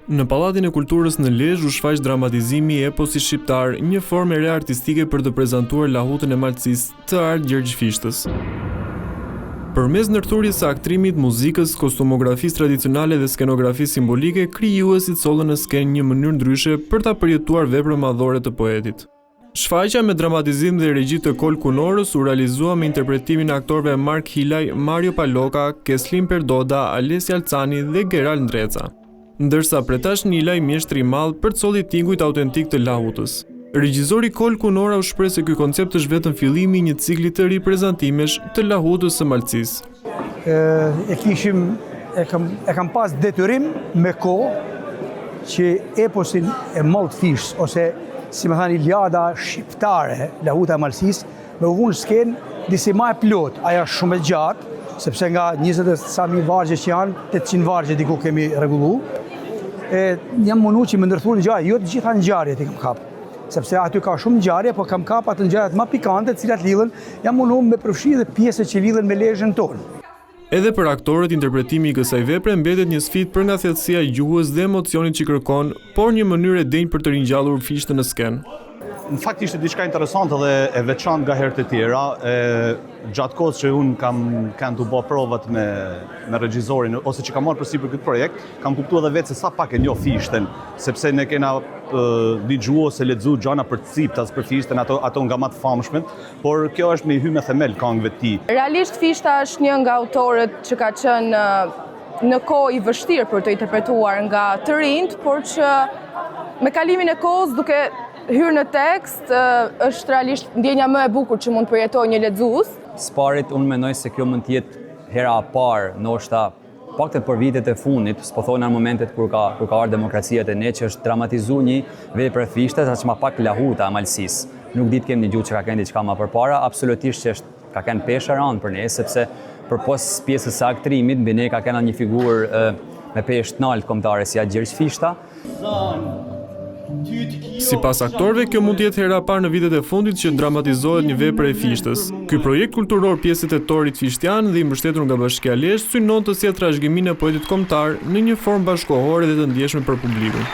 Në Pallatin e Kulturës në Lezhë u shfaq dramatizimi i eposit shqiptar, një formë e re artistike për të prezantuar lahutën e malësisë të Art Gjergj Fishtës. Përmes ndërthurjes së aktrimit, muzikës, kostumografisë tradicionale dhe skenografisë simbolike, krijuesit sollën në skenë një mënyrë ndryshe për ta përjetuar veprën madhore të poetit. Shfaqja me dramatizim dhe regji të Kol Kunorës u realizua me interpretimin e aktorëve Mark Hilaj, Mario Paloka, Keslin Perdoda, Alessia Alcani dhe Gerald Ndreca. Ndërsa pretash Nilaj mjeshtri i madh për të sollit tingujt autentik të lahutës. Regjizori Kol Kunora u shpreh se ky koncept është vetëm fillimi i një cikli të ri prezantimesh të lahutës së malësisë. E kam pas detyrim me kohë që eposin e Malltë Fishtës ose si më thani Iliada shqiptare, lahuta e malësisë, me u vënë skenë disi më e plot, ajo është shumë e gjatë, sepse nga 20 e sa mijë vargje që janë, 800 vargje diku kemi rregullu. Jam mundu që më ndërthur ngjarje, jo të gjitha ngjarjet i kam kap. Sepse aty ka shumë ngjarje, po kam kap atë ngjarjet më pikante, të cilat lidhen, jam mundu me përfshi dhe pjesët që lidhen me Lezhën tonë. Edhe për aktorët, interpretimi i kësaj vepre mbetet një sfidë për nga thellësia e gjuhës dhe emocionit që kërkon, por një mënyrë e denjë për të ringjallur Fishtën në skenë. Në fakt ishte diçka interesante dhe e veçantë nga herët e tjera. Gjatë kohës që unë kanë të bë provat me regjizorin ose që kam marrë përsipër këtë projekt, kam kuptuar edhe vetë se sa pak e njoh Fishtën, sepse ne kena dëgjuar ose lexuar gjëra për Ciptas, për Fishtën, ato nga më të famshmet, por kjo është me i hy me themel këngëve të tij. Realisht Fishta është një nga autorët që ka qenë në kohë i vështirë për të interpretuar nga të rinjt, por që me kalimin e kohës duke hyrë në tekst, është realisht ndjenja më e bukur që mund përjetojë një lexues. Sparit, unë mendoj se kjo mund të jetë hera e parë, ndoshta paktën për vitet e fundit, s'po thonë në momentet kur ka ardhur demokracia te ne, që është dramatizuar një vepër Fishtës, as më pak lahuta e malësisë. Nuk ditë kemi dëgjuar që ka qenë diçka më përpara, absolutisht që ka qenë peshë rënd për ne, sepse përpos pjesës së aktrimit, mbi ne ka qenë një figurë me peshë të lartë kombëtare si Gjergj Fishta. Sipas aktorëve, kjo mund të jetë hera e parë në vitet e fundit që dramatizohet një vepër e Fishtës. Ky projekt kulturor pjesët e torit fishtian dhe i mbështetur nga Bashkia Lezhë synon të sjellë trashëgiminë e poetit kombëtar në një formë bashkëkohore dhe të ndjeshme për publikun.